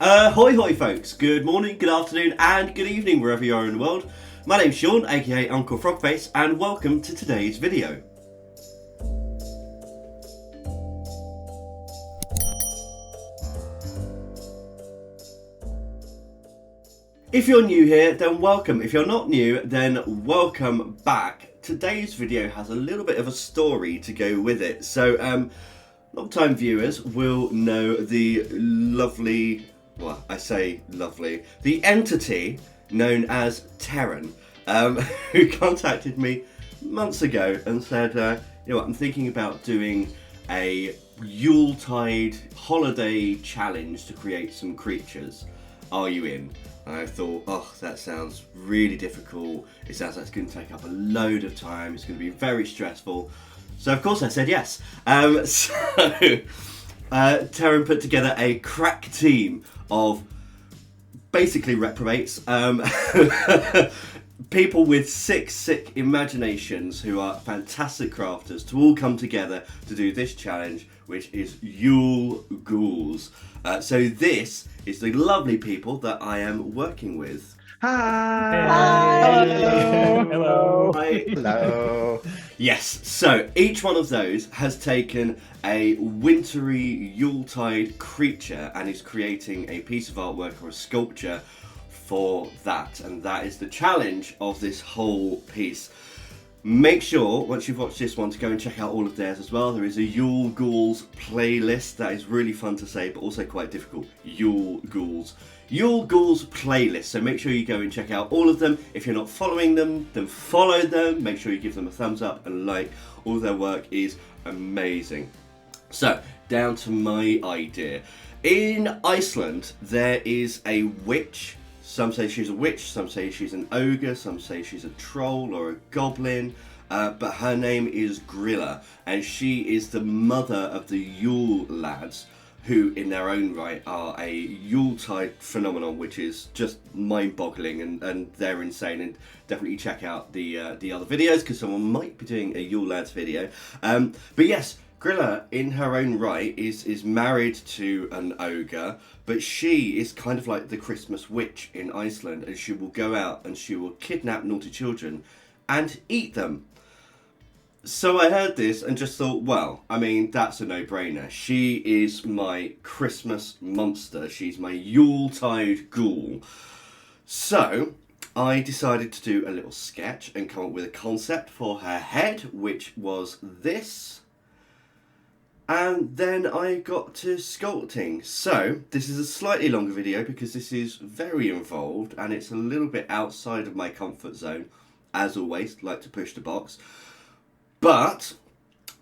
Hoi hoi folks, good morning, good afternoon and good evening wherever you are in the world. My name's Sean, aka Uncle Frogface, and welcome to today's video. If you're new here, then welcome. If you're not new, then welcome back. Today's video has a little bit of a story to go with it. So, long-time viewers will know the lovely, well, I say lovely, the entity known as Terran, who contacted me months ago and said, you know what, I'm thinking about doing a Yuletide holiday challenge to create some creatures. Are you in? And I thought, oh, that sounds really difficult. It sounds like it's going to take up a load of time. It's going to be very stressful. So, of course, I said yes. Terran put together a crack team of basically reprobates, people with sick imaginations who are fantastic crafters to all come together to do this challenge, which is Yule Ghouls. So this is the lovely people that I am working with. Hi! Hello. Hi. Hello! Yes, so each one of those has taken a wintry Yuletide creature and is creating a piece of artwork or a sculpture for that, and that is the challenge of this whole piece. Make sure, once you've watched this one, to go and check out all of theirs as well. There is a Yule Ghouls playlist that is really fun to say, but also quite difficult. Yule Ghouls playlist. So make sure you go and check out all of them. If you're not following them, then follow them. Make sure you give them a thumbs up and like. All of their work is amazing. So, down to my idea. In Iceland, there is a witch. Some say she's a witch, some say she's an ogre, some say she's a troll or a goblin, but her name is Gryla, and she is the mother of the Yule lads, who in their own right are a Yuletide phenomenon, which is just mind-boggling, and they're insane. And definitely check out the other videos, because someone might be doing a Yule lads video. But yes, Gryla, in her own right, is married to an ogre, but she is kind of like the Christmas witch in Iceland, and she will go out and she will kidnap naughty children and eat them. So I heard this and just thought, well, I mean, that's a no-brainer. She is my Christmas monster. She's my Yuletide ghoul. So I decided to do a little sketch and come up with a concept for her head, which was this. And then I got to sculpting. So this is a slightly longer video because this is very involved and it's a little bit outside of my comfort zone. As always, like to push the box. But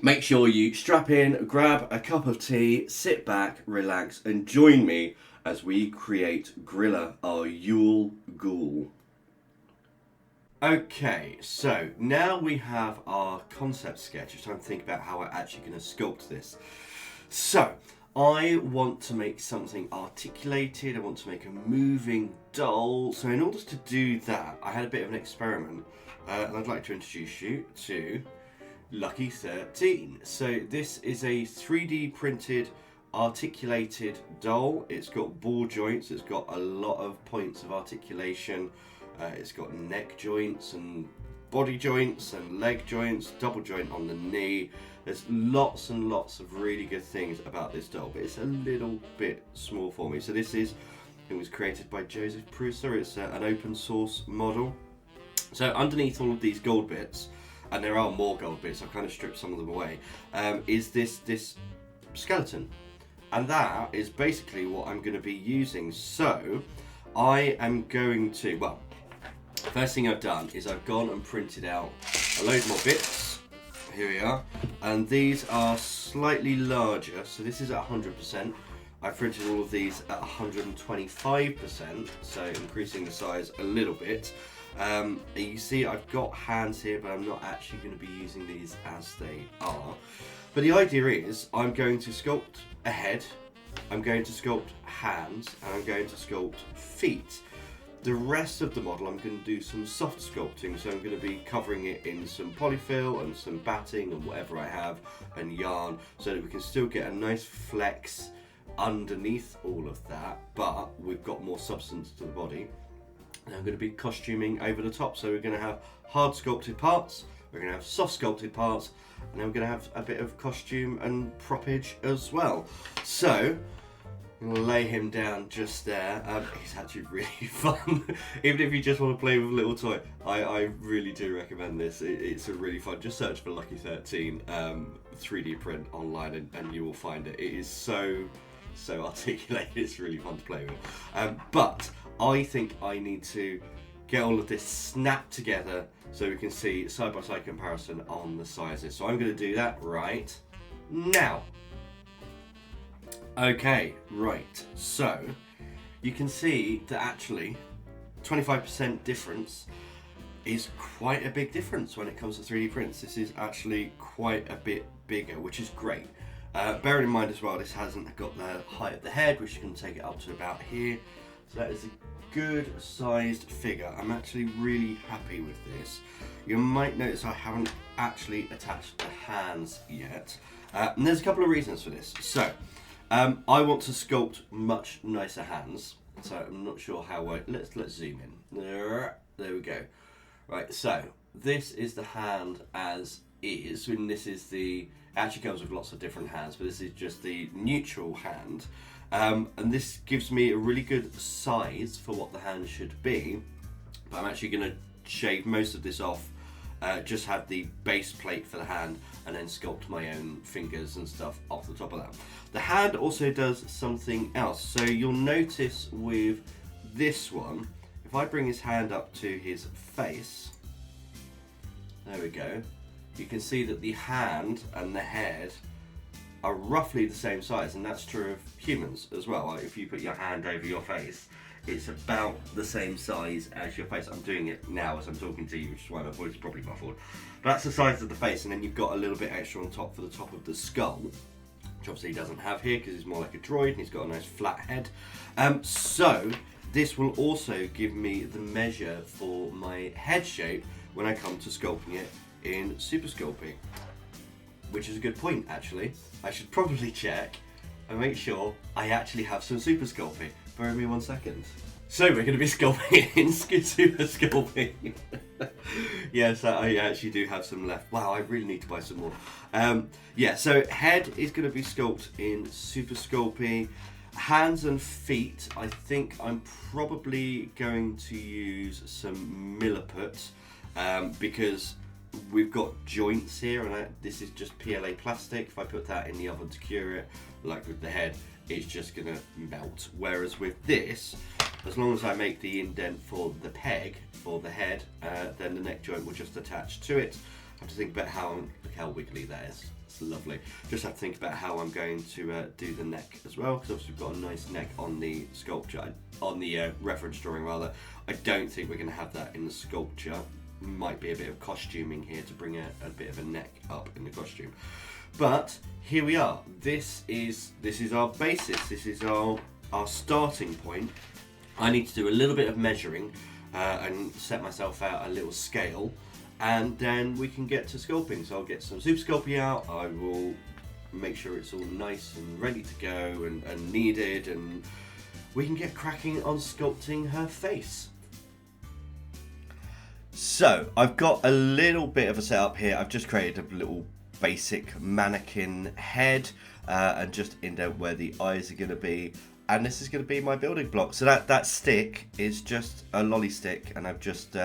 make sure you strap in, grab a cup of tea, sit back, relax, and join me as we create Gryla, our Yule Ghoul. Okay, so now we have our concept sketch. It's time to think about how we're actually going to sculpt this. So, I want to make something articulated, I want to make a moving doll. So in order to do that, I had a bit of an experiment, and I'd like to introduce you to Lucky 13. So this is a 3D printed articulated doll. It's got ball joints, it's got a lot of points of articulation. It's got neck joints and body joints and leg joints, double joint on the knee. There's lots and lots of really good things about this doll, but it's a little bit small for me. So it was created by Joseph Prusa. It's an open source model. So underneath all of these gold bits, and there are more gold bits, I've kind of stripped some of them away, is this skeleton. And that is basically what I'm going to be using. So I am going to, well, first thing I've done is I've gone and printed out a load more bits. Here we are. And these are slightly larger. So this is at 100%. I printed all of these at 125%. So increasing the size a little bit. You see I've got hands here, but I'm not actually going to be using these as they are. But the idea is I'm going to sculpt a head. I'm going to sculpt hands. And I'm going to sculpt feet. The rest of the model I'm going to do some soft sculpting, so I'm going to be covering it in some polyfill and some batting and whatever I have and yarn, so that we can still get a nice flex underneath all of that, but we've got more substance to the body. And I'm going to be costuming over the top. So we're going to have hard sculpted parts, we're going to have soft sculpted parts, and then we're going to have a bit of costume and propage as well. So I'm going to lay him down just there. He's actually really fun. Even if you just want to play with a little toy, I really do recommend this. It's a really fun. Just search for Lucky 13 3D print online and you will find it. It is so articulated. It's really fun to play with. But I think I need to get all of this snapped together so we can see side-by-side comparison on the sizes. So I'm going to do that right now. Okay, right. So you can see that actually 25% difference is quite a big difference when it comes to 3D prints. This is actually quite a bit bigger, which is great. Bearing in mind as well, this hasn't got the height of the head, which you can take it up to about here. So that is a good sized figure. I'm actually really happy with this. You might notice I haven't actually attached the hands yet. And there's a couple of reasons for this. So, I want to sculpt much nicer hands. So I'm not sure how let's zoom in. There we go. Right, so this is the hand as is, and this is the, actually comes with lots of different hands, but this is just the neutral hand. And this gives me a really good size for what the hand should be. But I'm actually going to shave most of this off, just have the base plate for the hand, and then sculpt my own fingers and stuff off the top of that. The hand also does something else. So you'll notice with this one, if I bring his hand up to his face, there we go, you can see that the hand and the head are roughly the same size, and that's true of humans as well. Like if you put your hand over your face, it's about the same size as your face. I'm doing it now as I'm talking to you, which is why my voice is probably muffled. But that's the size of the face, and then you've got a little bit extra on top for the top of the skull, which obviously he doesn't have here because he's more like a droid and he's got a nice flat head. So this will also give me the measure for my head shape when I come to sculpting it in Super Sculpey. Which is a good point, actually. I should probably check and make sure I actually have some Super Sculpey. Bear with me 1 second. So we're going to be sculpting in Super Sculpey. Yes, I actually do have some left. Wow, I really need to buy some more. Yeah, so head is going to be sculpted in Super Sculpey. Hands and feet, I think I'm probably going to use some Milliput because we've got joints here, and this is just PLA plastic. If I put that in the oven to cure it, like with the head, it's just gonna melt. Whereas with this, as long as I make the indent for the peg for the head, then the neck joint will just attach to it. I have to think about look how wiggly that is. It's lovely. Just have to think about how I'm going to do the neck as well, because obviously we've got a nice neck on the sculpture, on the reference drawing rather. I don't think we're gonna have that in the sculpture. Might be a bit of costuming here to bring a bit of a neck up in the costume, but here we are. This is our basis. This is our starting point. I need to do a little bit of measuring and set myself out a little scale, and then we can get to sculpting. So I'll get some Super Sculpey out. I will make sure it's all nice and ready to go and kneaded, and we can get cracking on sculpting her face. So I've got a little bit of a setup here. I've just created a little basic mannequin head and just indent where the eyes are going to be, and this is going to be my building block. So that stick is just a lolly stick, and I've just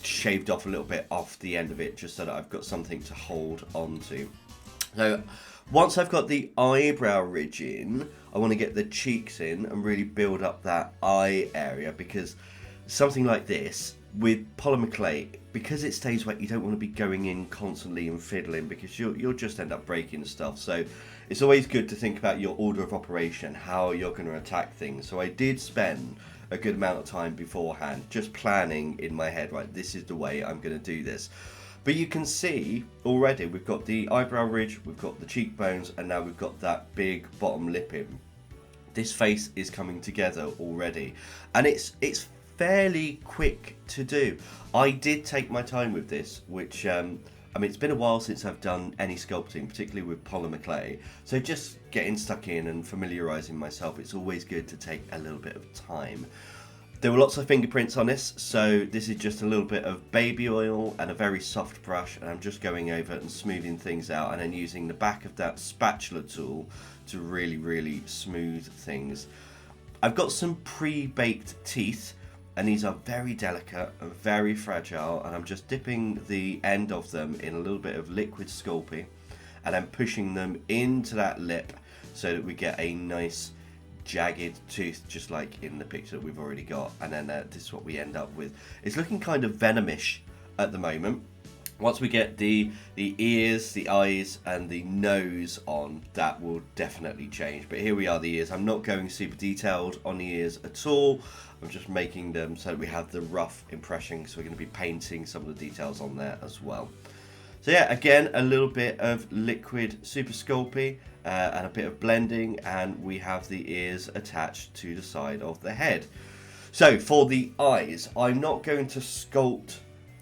shaved off a little bit off the end of it just so that I've got something to hold on to. So once I've got the eyebrow ridge in, I want to get the cheeks in and really build up that eye area, because something like this with polymer clay, because it stays wet, you don't want to be going in constantly and fiddling, because you'll just end up breaking stuff. So it's always good to think about your order of operation, how you're going to attack things. So I did spend a good amount of time beforehand just planning in my head, right, this is the way I'm going to do this. But you can see already we've got the eyebrow ridge, we've got the cheekbones, and now we've got that big bottom lip in. This face is coming together already, and it's fairly quick to do. I did take my time with this, which I mean, it's been a while since I've done any sculpting, particularly with polymer clay. So just getting stuck in and familiarising myself, it's always good to take a little bit of time. There were lots of fingerprints on this, so this is just a little bit of baby oil and a very soft brush, and I'm just going over and smoothing things out, and then using the back of that spatula tool to really smooth things. I've got some pre-baked teeth, and these are very delicate and very fragile, and I'm just dipping the end of them in a little bit of liquid Sculpey and then pushing them into that lip so that we get a nice jagged tooth, just like in the picture that we've already got. And then this is what we end up with. It's looking kind of venomish at the moment. Once we get the ears, the eyes and the nose on, that will definitely change. But here we are, the ears. I'm not going super detailed on the ears at all. I'm just making them so that we have the rough impression, because we're going to be painting some of the details on there as well. So yeah, again, a little bit of liquid Super Sculpey and a bit of blending, and we have the ears attached to the side of the head. So for the eyes, I'm not going to sculpt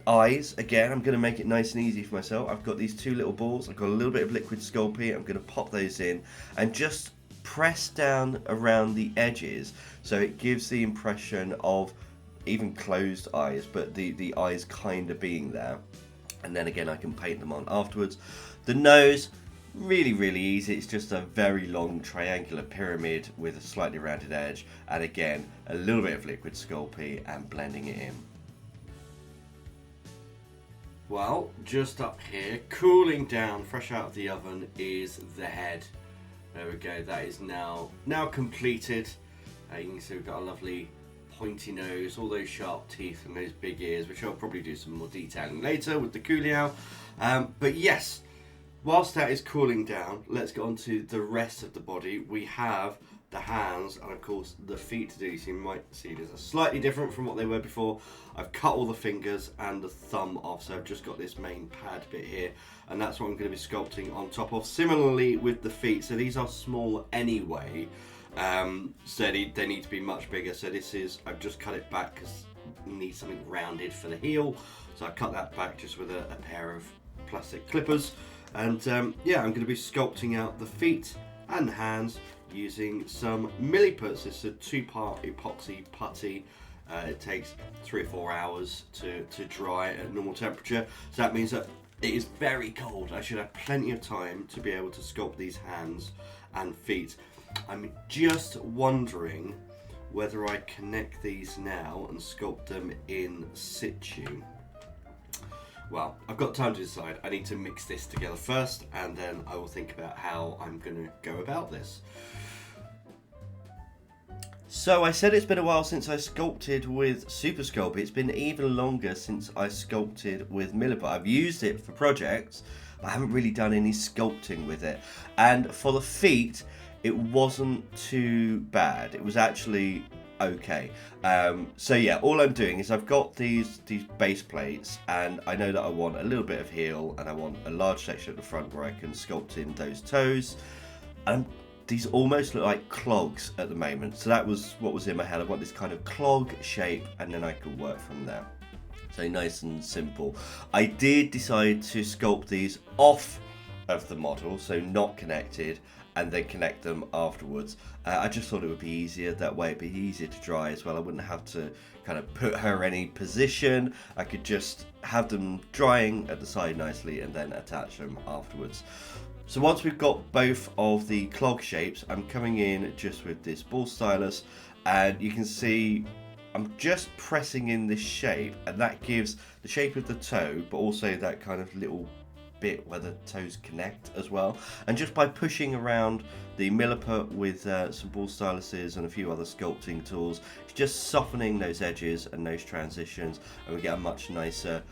eyes. Again, I'm going to make it nice and easy for myself. I've got these two little balls. I've got a little bit of liquid Sculpey. I'm going to pop those in and just press down around the edges so it gives the impression of even closed eyes, but the eyes kind of being there. And then again, I can paint them on afterwards. The nose, really easy. It's just a very long triangular pyramid with a slightly rounded edge, and again a little bit of liquid Sculpey and blending it in. Well, just up here, cooling down, fresh out of the oven, is the head. There we go, that is now completed. You can see we've got a lovely pointy nose, all those sharp teeth and those big ears, which I'll probably do some more detailing later with the coolio. But yes, whilst that is cooling down, let's get on to the rest of the body. We have the hands and of course the feet to do. So you might see these are slightly different from what they were before. I've cut all the fingers and the thumb off, so I've just got this main pad bit here, and that's what I'm going to be sculpting on top of. Similarly with the feet, so these are small anyway, so they need to be much bigger. So this is, I've just cut it back because you need something rounded for the heel, so I cut that back just with a pair of plastic clippers. And yeah, I'm going to be sculpting out the feet and the hands using some milliputs. It's a 2-part epoxy putty. It takes 3 or 4 hours to dry at normal temperature. So that means that it is very cold. I should have plenty of time to be able to sculpt these hands and feet. I'm just wondering whether I connect these now and sculpt them in situ. Well, I've got time to decide. I need to mix this together first, and then I will think about how I'm going to go about this. So I said it's been a while since I sculpted with Super Sculpey. It's been even longer since I sculpted with Milliput. I've used it for projects, but I haven't really done any sculpting with it. And for the feet, it wasn't too bad. It was actually okay. So yeah, all I'm doing is I've got these base plates, and I know that I want a little bit of heel, and I want a large section at the front where I can sculpt in those toes. And these almost look like clogs at the moment, so that was what was in my head. I want this kind of clog shape, and then I could work from there. So nice and simple. I did decide to sculpt these off of the model, so not connected, and then connect them afterwards. I just thought it would be easier that way. It'd be easier to dry as well. I wouldn't have to kind of put her in any position. I could just have them drying at the side nicely and then attach them afterwards. So once we've got both of the clog shapes, I'm coming in just with this ball stylus, and you can see I'm just pressing in this shape, and that gives the shape of the toe, but also that kind of little bit where the toes connect as well. And just by pushing around the milliput with some ball styluses and a few other sculpting tools, it's just softening those edges and those transitions, and we get a much nicer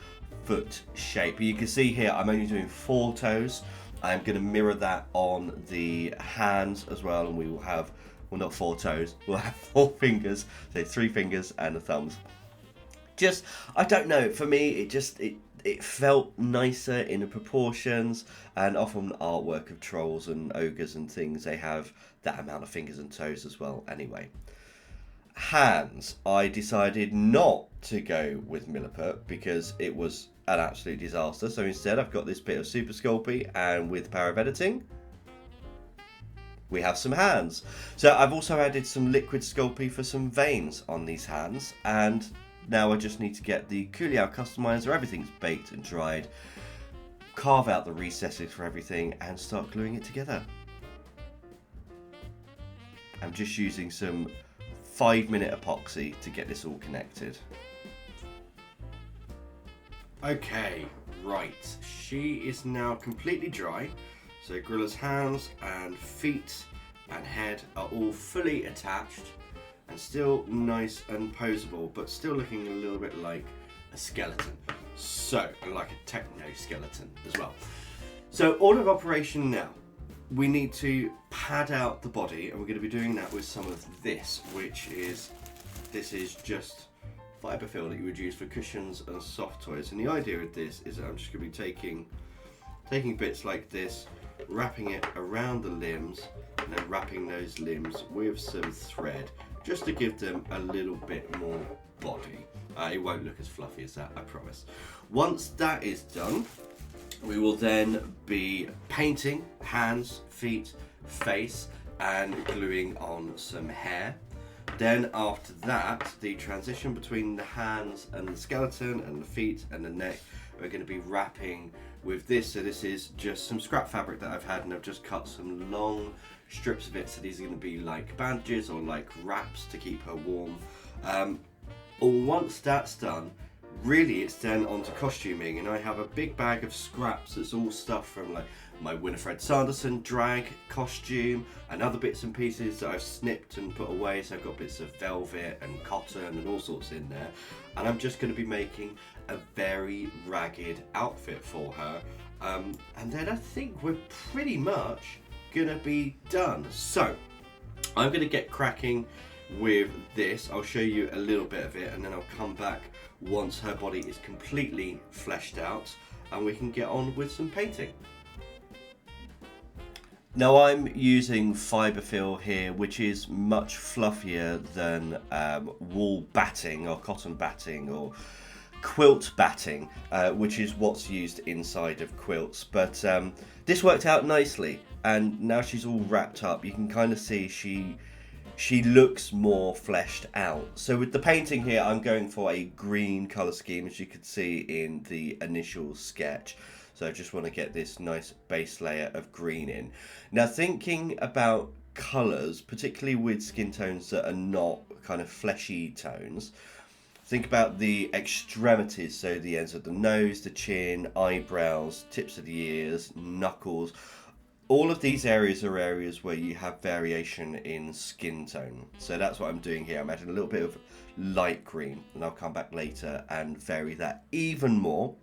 foot shape. You can see here I'm only doing 4 toes. I'm going to mirror that on the hands as well, and we will have, well, not 4 toes, we'll have 4 fingers, so 3 fingers and the thumbs. Just, I don't know, for me it felt nicer in the proportions, and often artwork of trolls and ogres and things, they have that amount of fingers and toes as well anyway. hands, I decided not to go with Milliput because it was an absolute disaster. So instead I've got this bit of Super Sculpey, and with power of editing, we have some hands. So I've also added some liquid Sculpey for some veins on these hands, and now I just need to get the Coolio customizer. Everything's baked and dried. Carve out the recesses for everything and start gluing it together. I'm just using some 5-minute epoxy to get this all connected. Okay, right. She is now completely dry. So Gryla's hands and feet and head are all fully attached and still nice and posable, but still looking a little bit like a skeleton. So, and like a techno skeleton as well. So order of operation now. We need to pad out the body, and we're going to be doing that with some of this, this is just fibre fill that you would use for cushions and soft toys. And the idea of this is that I'm just going to be taking bits like this, wrapping it around the limbs, and then wrapping those limbs with some thread, just to give them a little bit more body. It won't look as fluffy as that, I promise. Once that is done, we will then be painting hands, feet, face, and gluing on some hair. Then after that, the transition between the hands and the skeleton and the feet and the neck, we're going to be wrapping with this. So this is just some scrap fabric that I've had, and I've just cut some long strips of it. So these are going to be like bandages or like wraps to keep her warm. Once that's done, really it's then onto costuming, and I have a big bag of scraps that's all stuff from like my Winifred Sanderson drag costume and other bits and pieces that I've snipped and put away. So I've got bits of velvet and cotton and all sorts in there, and I'm just going to be making a very ragged outfit for her, and then I think we're pretty much gonna be done. So I'm going to get cracking with this. I'll show you a little bit of it, and then I'll come back once her body is completely fleshed out and we can get on with some painting. Now I'm using fiberfill here, which is much fluffier than wool batting or cotton batting or quilt batting, which is what's used inside of quilts. But this worked out nicely, and now she's all wrapped up. You can kind of see she looks more fleshed out. So with the painting here, I'm going for a green colour scheme, as you could see in the initial sketch. So I just want to get this nice base layer of green in. Now thinking about colours, particularly with skin tones that are not kind of fleshy tones, think about the extremities, so the ends of the nose, the chin, eyebrows, tips of the ears, knuckles. All of these areas are areas where you have variation in skin tone. So that's what I'm doing here. I'm adding a little bit of light green, and I'll come back later and vary that even more.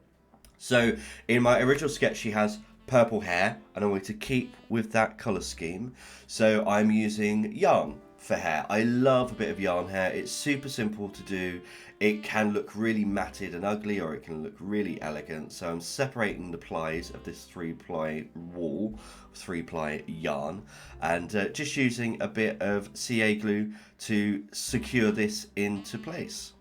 So in my original sketch, she has purple hair, and I'm going to keep with that colour scheme. So I'm using yarn for hair. I love a bit of yarn hair. It's super simple to do. It can look really matted and ugly, or it can look really elegant. So I'm separating the plies of this 3-ply wool, 3-ply yarn, and just using a bit of CA glue to secure this into place.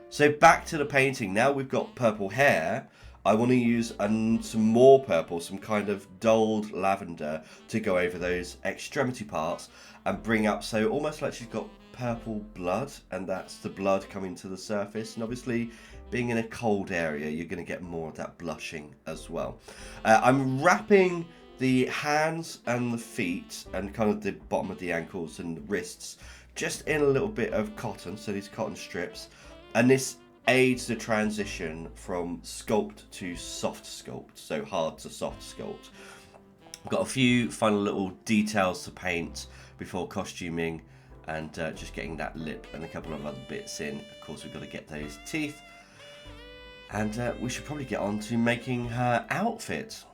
So back to the painting. Now we've got purple hair. I want to use some more purple, some kind of dulled lavender, to go over those extremity parts and bring up, so almost like she's got purple blood, and that's the blood coming to the surface. And obviously being in a cold area, you're going to get more of that blushing as well. I'm wrapping the hands and the feet and kind of the bottom of the ankles and the wrists just in a little bit of cotton, so these cotton strips, and this aids the transition from sculpt to soft sculpt, so hard to soft sculpt. I've got a few final little details to paint before costuming, and just getting that lip and a couple of other bits in. Of course, we've got to get those teeth, and we should probably get on to making her outfit.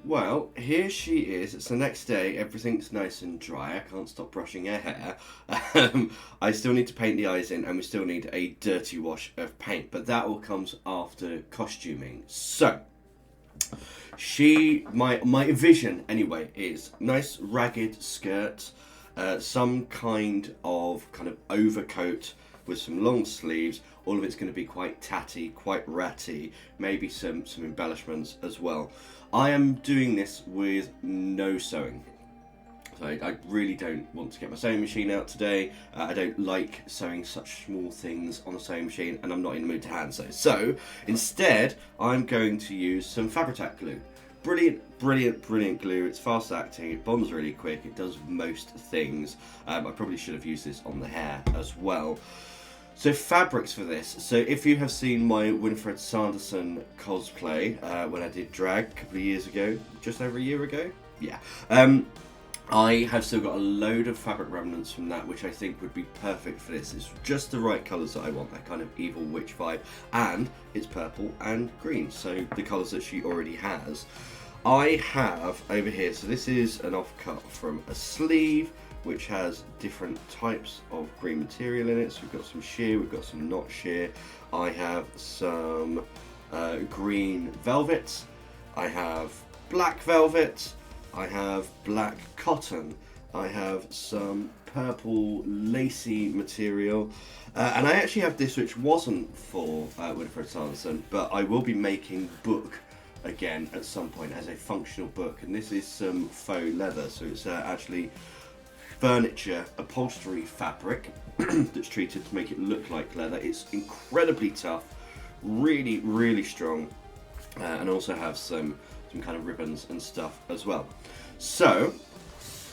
Well, here she is. It's the next day. Everything's nice and dry. I can't stop brushing her hair. I still need to paint the eyes in, and we still need a dirty wash of paint, but that all comes after costuming. So, My vision anyway is nice ragged skirt, some kind of overcoat with some long sleeves. All of it's going to be quite tatty, quite ratty, maybe some embellishments as well. I am doing this with no sewing. So I really don't want to get my sewing machine out today. I don't like sewing such small things on a sewing machine, and I'm not in the mood to hand sew. So instead, I'm going to use some Fabri-Tac glue. Brilliant, brilliant, brilliant glue. It's fast acting, it bonds really quick, it does most things. I probably should have used this on the hair as well. So fabrics for this. So if you have seen my Winifred Sanderson cosplay when I did drag a couple of years ago, just over a year ago, yeah. I have still got a load of fabric remnants from that, which I think would be perfect for this. It's just the right colours that I want, that kind of evil witch vibe, and it's purple and green, so the colours that she already has. I have over here, so this is an offcut from a sleeve, which has different types of green material in it. So we've got some sheer, we've got some not sheer. I have some green velvet, I have black velvet, I have black cotton, I have some purple lacy material, and I actually have this which wasn't for Winifred Sanderson, but I will be making book again at some point as a functional book, and this is some faux leather, so it's actually furniture upholstery fabric that's treated to make it look like leather. It's incredibly tough, really, really strong, and also have some kind of ribbons and stuff as well. So,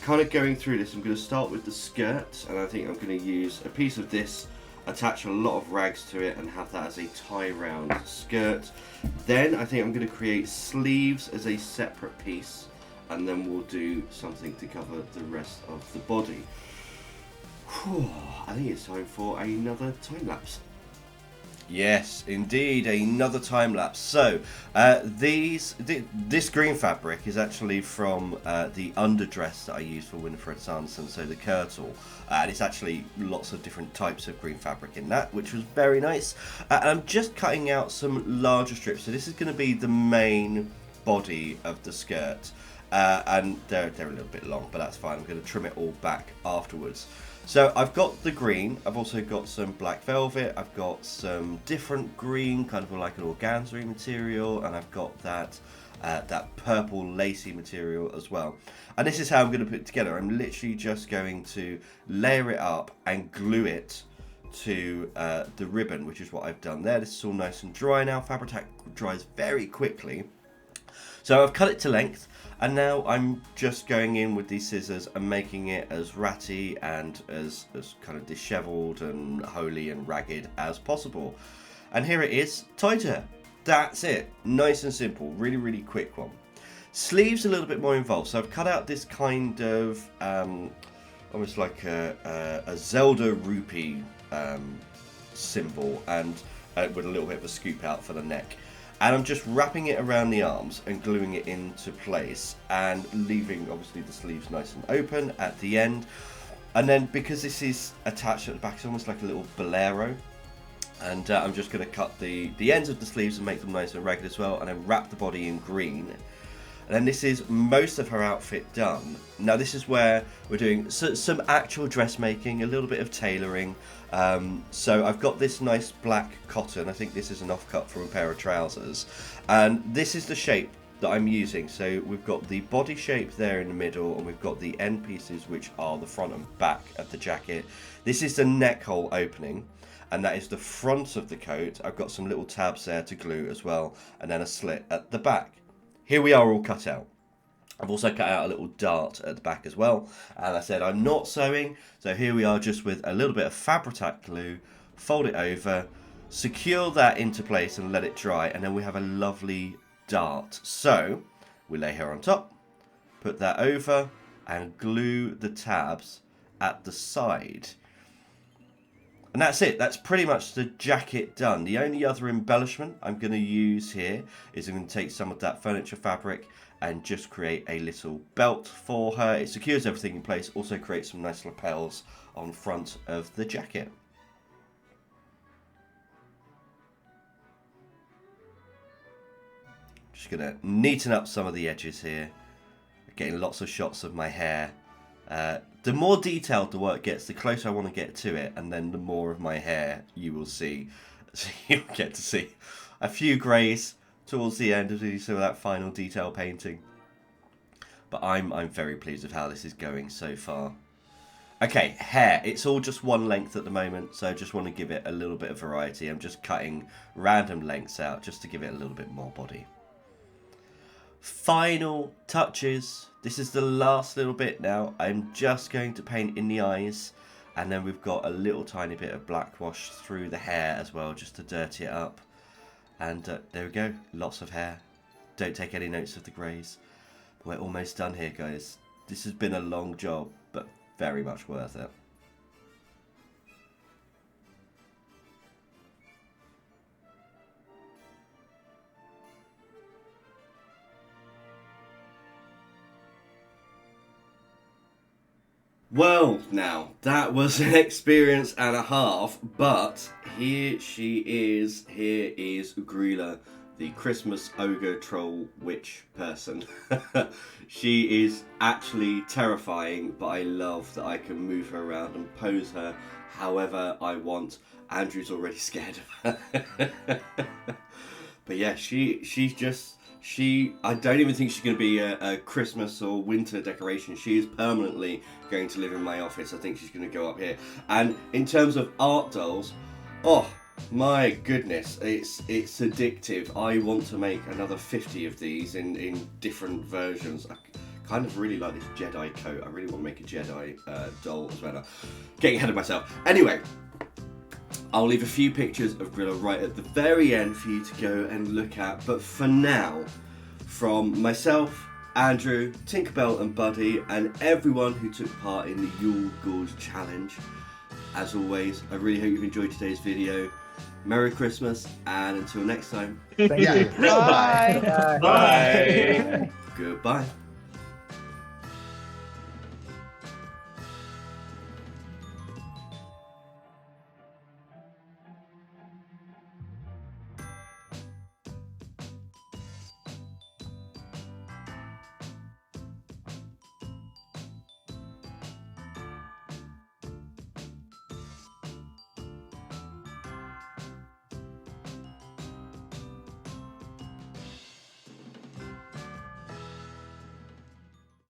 kind of going through this, I'm going to start with the skirt, and I think I'm going to use a piece of this, attach a lot of rags to it, and have that as a tie-round skirt. Then I think I'm going to create sleeves as a separate piece, and then we'll do something to cover the rest of the body. Whew, I think it's time for another time lapse. Yes, indeed, another time lapse. So, this green fabric is actually from the underdress that I used for Winifred Sanderson, so the kirtle, and it's actually lots of different types of green fabric in that, which was very nice. And I'm just cutting out some larger strips, so this is going to be the main body of the skirt, and they're a little bit long, but that's fine. I'm going to trim it all back afterwards. So I've got the green, I've also got some black velvet, I've got some different green, kind of like an organza material, and I've got that purple lacy material as well. And this is how I'm going to put it together. I'm literally just going to layer it up and glue it to the ribbon, which is what I've done there. This is all nice and dry now. Fabri-Tac dries very quickly. So I've cut it to length, and now I'm just going in with these scissors and making it as ratty and as kind of dishevelled and holy and ragged as possible. And here it is, tied to her. That's it. Nice and simple. Really, really quick one. Sleeves a little bit more involved. So I've cut out this kind of almost like a Zelda rupee symbol, and with a little bit of a scoop out for the neck. And I'm just wrapping it around the arms and gluing it into place, and leaving obviously the sleeves nice and open at the end. And then because this is attached at the back, it's almost like a little bolero. And I'm just going to cut the ends of the sleeves and make them nice and ragged as well, and then wrap the body in green. And then this is most of her outfit done. Now this is where we're doing some actual dressmaking, a little bit of tailoring. So I've got this nice black cotton. I think this is an offcut from a pair of trousers. And this is the shape that I'm using. So we've got the body shape there in the middle, and we've got the end pieces, which are the front and back of the jacket. This is the neck hole opening, and that is the front of the coat. I've got some little tabs there to glue as well, and then a slit at the back. Here we are all cut out. I've also cut out a little dart at the back as well. And I said I'm not sewing, so here we are just with a little bit of Fabri-Tac glue, fold it over, secure that into place and let it dry, and then we have a lovely dart. So we lay her on top, put that over, and glue the tabs at the side. And that's it. That's pretty much the jacket done. The only other embellishment I'm going to use here is I'm going to take some of that furniture fabric and just create a little belt for her. It secures everything in place. Also creates some nice lapels on front of the jacket. Just just going to neaten up some of the edges here. Getting lots of shots of my hair. The more detailed the work gets, the closer I want to get to it, and then the more of my hair you will see. So you'll get to see a few greys towards the end of some of that final detail painting. But I'm very pleased with how this is going so far. Okay, hair. It's all just one length at the moment, so I just want to give it a little bit of variety. I'm just cutting random lengths out just to give it a little bit more body. Final touches. This is the last little bit now. I'm just going to paint in the eyes, and then we've got a little tiny bit of black wash through the hair as well, just to dirty it up. And there we go, lots of hair. Don't take any notes of the greys. We're almost done here, guys. This has been a long job, but very much worth it. Well, now, that was an experience and a half, but here she is. Here is Gryla, the Christmas ogre troll witch person. She is actually terrifying, but I love that I can move her around and pose her however I want. Andrew's already scared of her. But yeah, I don't even think she's going to be a Christmas or winter decoration. She is permanently going to live in my office. I think she's going to go up here. And in terms of art dolls, oh my goodness, it's addictive. I want to make another 50 of these in different versions. I kind of really like this Jedi coat. I really want to make a Jedi doll as well. Now, getting ahead of myself. Anyway, I'll leave a few pictures of Gryla right at the very end for you to go and look at. But for now, from myself, Andrew, Tinkerbell and Buddy, and everyone who took part in the Yule Ghouls challenge, as always, I really hope you've enjoyed today's video. Merry Christmas, and until next time. Thank you. Bye. Bye. Goodbye.